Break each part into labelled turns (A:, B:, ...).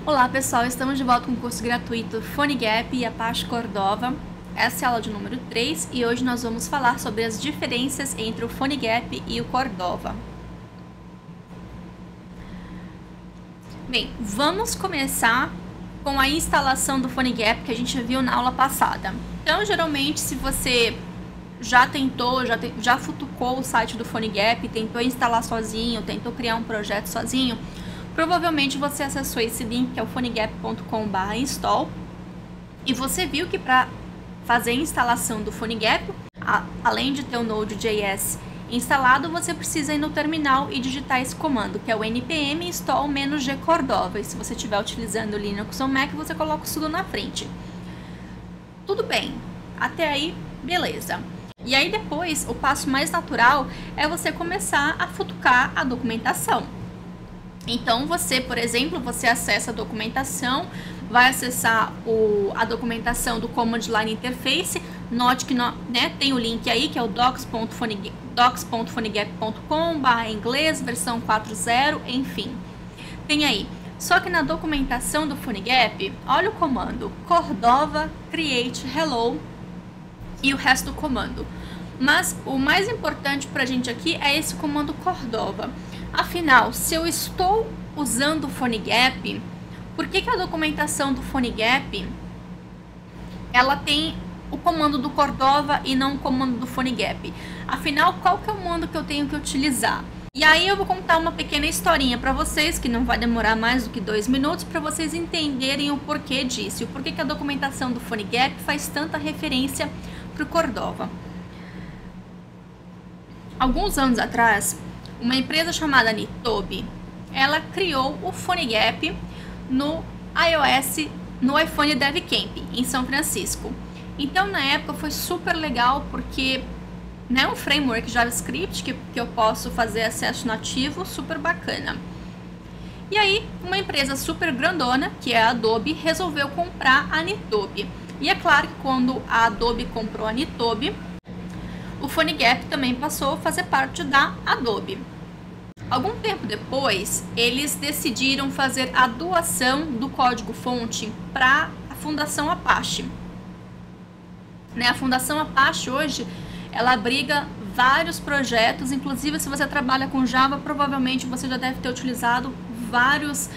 A: Olá pessoal, estamos de volta com o curso gratuito PhoneGap e Apache Cordova. Essa é a aula de número 3 e hoje nós vamos falar sobre as diferenças entre o PhoneGap e o Cordova. Bem, vamos começar com a instalação do PhoneGap que a gente viu na aula passada. Então, geralmente, se você já tentou, já futucou o site do PhoneGap, tentou instalar sozinho, tentou criar um projeto sozinho, provavelmente você acessou esse link que é o phonegap.com/install e você viu que para fazer a instalação do PhoneGap, além de ter o Node.js instalado, você precisa ir no terminal e digitar esse comando, que é o npm install-g Cordova. E se você estiver utilizando o Linux ou Mac, você coloca o sudo na frente. Tudo bem, até aí, beleza. E aí depois, o passo mais natural é você começar a futucar a documentação. Então você, por exemplo, você acessa a documentação, vai acessar a documentação do Command Line Interface. Note que tem o link aí, que é o docs.phonegap.com/inglês, versão 4.0, enfim. Tem aí. Só que na documentação do PhoneGap, olha o comando Cordova create hello e o resto do comando. Mas o mais importante para a gente aqui é esse comando Cordova. Afinal, se eu estou usando o PhoneGap, por que a documentação do PhoneGap ela tem o comando do Cordova e não o comando do PhoneGap? Afinal, qual que é o comando que eu tenho que utilizar? E aí eu vou contar uma pequena historinha para vocês, que não vai demorar mais do que 2 minutos, para vocês entenderem o porquê disso, e o porquê que a documentação do PhoneGap faz tanta referência para o Cordova. Alguns anos atrás, uma empresa chamada Nitobi, ela criou o PhoneGap no iOS, no iPhone DevCamp, em São Francisco. Então, na época, foi super legal, porque é um framework JavaScript que eu posso fazer acesso nativo, super bacana. E aí, uma empresa super grandona, que é a Adobe, resolveu comprar a Nitobi. E é claro que quando a Adobe comprou a Nitobi, o PhoneGap também passou a fazer parte da Adobe. Algum tempo depois, eles decidiram fazer a doação do código-fonte para a Fundação Apache. A Fundação Apache hoje, ela abriga vários projetos, inclusive se você trabalha com Java, provavelmente você já deve ter utilizado várias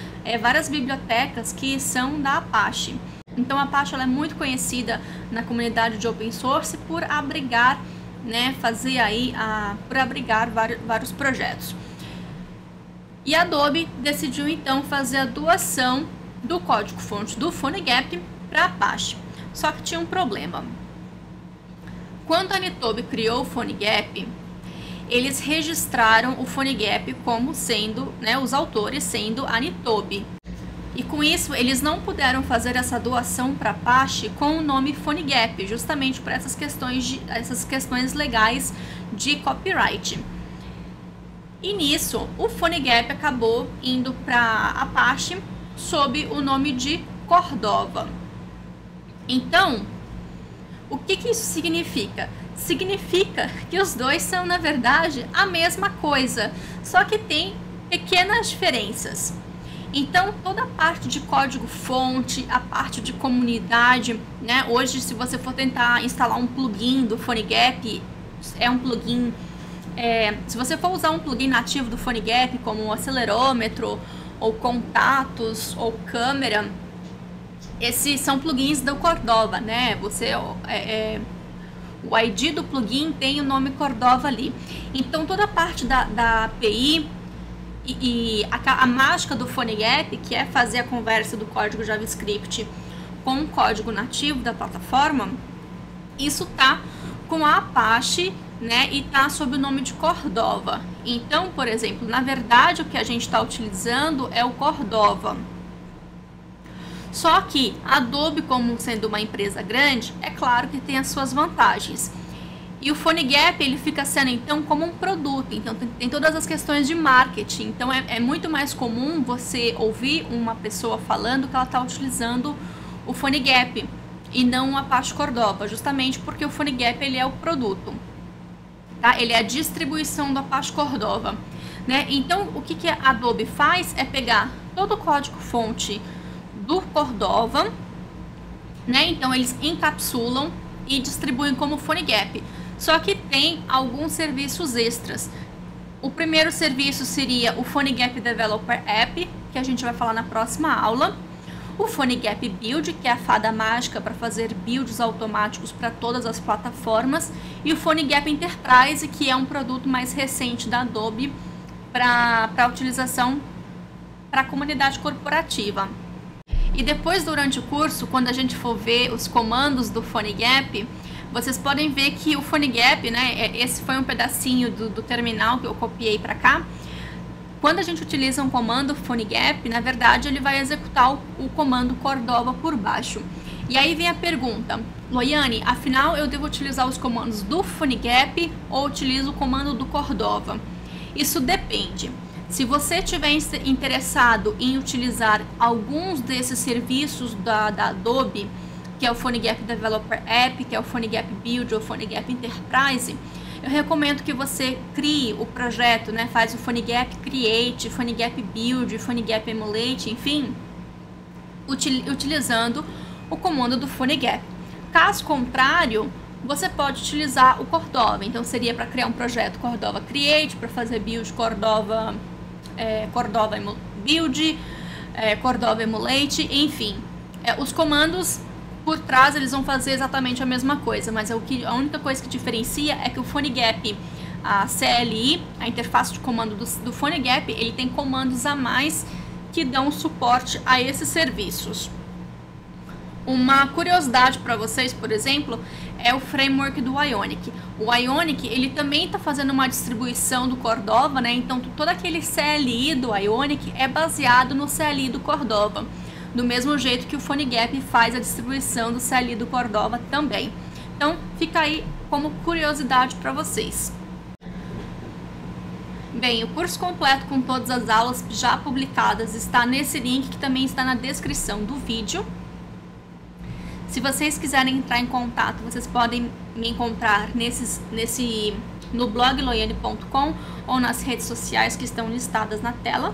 A: bibliotecas que são da Apache. Então a Apache ela é muito conhecida na comunidade de open source por abrigar, por abrigar vários projetos. E a Adobe decidiu então fazer a doação do código-fonte do PhoneGap para Apache. Só que tinha um problema. Quando a Nitobi criou o PhoneGap, eles registraram o PhoneGap como sendo, os autores sendo a Nitobi. E com isso, eles não puderam fazer essa doação para Apache com o nome PhoneGap, justamente por essas questões legais de copyright. E nisso, o PhoneGap acabou indo para Apache sob o nome de Cordova. Então, o que isso significa? Significa que os dois são, na verdade, a mesma coisa, só que tem pequenas diferenças. Então, toda a parte de código-fonte, a parte de comunidade, hoje, se você for tentar instalar um plugin do PhoneGap, é um plugin... se você for usar um plugin nativo do PhoneGap, como o acelerômetro, ou contatos, ou câmera, esses são plugins do Cordova, o ID do plugin tem o nome Cordova ali. Então, toda a parte da API e a mágica do PhoneGap, que é fazer a conversa do código JavaScript com o código nativo da plataforma, isso tá com a Apache, e tá sob o nome de Cordova. Então, por exemplo, na verdade, o que a gente está utilizando é o Cordova. Só que a Adobe, como sendo uma empresa grande, é claro que tem as suas vantagens. E o PhoneGap, ele fica sendo, então, como um produto. Então, tem todas as questões de marketing. Então, é muito mais comum você ouvir uma pessoa falando que ela está utilizando o PhoneGap e não o Apache Cordova, justamente porque o PhoneGap, ele é o produto. Ele é a distribuição do Apache Cordova. Então, o que a Adobe faz é pegar todo o código-fonte do Cordova, né? Então eles encapsulam e distribuem como PhoneGap. Só que tem alguns serviços extras. O primeiro serviço seria o PhoneGap Developer App, que a gente vai falar na próxima aula. O PhoneGap Build, que é a fada mágica para fazer builds automáticos para todas as plataformas. E o PhoneGap Enterprise, que é um produto mais recente da Adobe para utilização para a comunidade corporativa. E depois, durante o curso, quando a gente for ver os comandos do PhoneGap, vocês podem ver que o PhoneGap, né, esse foi um pedacinho do terminal que eu copiei para cá. Quando a gente utiliza um comando PhoneGap, na verdade ele vai executar o comando Cordova por baixo. E aí vem a pergunta: Loiane, afinal eu devo utilizar os comandos do PhoneGap ou utilizo o comando do Cordova? Isso depende. Se você estiver interessado em utilizar alguns desses serviços da Adobe, que é o PhoneGap Developer App, que é o PhoneGap Build ou PhoneGap Enterprise, eu recomendo que você crie o projeto, né? Faz o PhoneGap Create, PhoneGap Build, PhoneGap Emulate, enfim, utilizando o comando do PhoneGap. Caso contrário, você pode utilizar o Cordova. Então seria para criar um projeto Cordova Create, para fazer build Cordova Build, Cordova Emulate, enfim. Os comandos por trás eles vão fazer exatamente a mesma coisa, mas a única coisa que diferencia é que o PhoneGap, a CLI, a interface de comando do PhoneGap, ele tem comandos a mais que dão suporte a esses serviços. Uma curiosidade para vocês, por exemplo, é o framework do Ionic. O Ionic, ele também está fazendo uma distribuição do Cordova, né? Então, todo aquele CLI do Ionic é baseado no CLI do Cordova. Do mesmo jeito que o PhoneGap faz a distribuição do CLI do Cordova também. Então, fica aí como curiosidade para vocês. Bem, o curso completo com todas as aulas já publicadas está nesse link, que também está na descrição do vídeo. Se vocês quiserem entrar em contato, vocês podem me encontrar no blog loiane.com ou nas redes sociais que estão listadas na tela.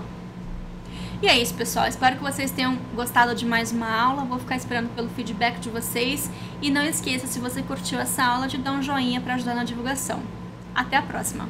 A: E é isso, pessoal. Espero que vocês tenham gostado de mais uma aula. Vou ficar esperando pelo feedback de vocês. E não esqueça, se você curtiu essa aula, de dar um joinha para ajudar na divulgação. Até a próxima!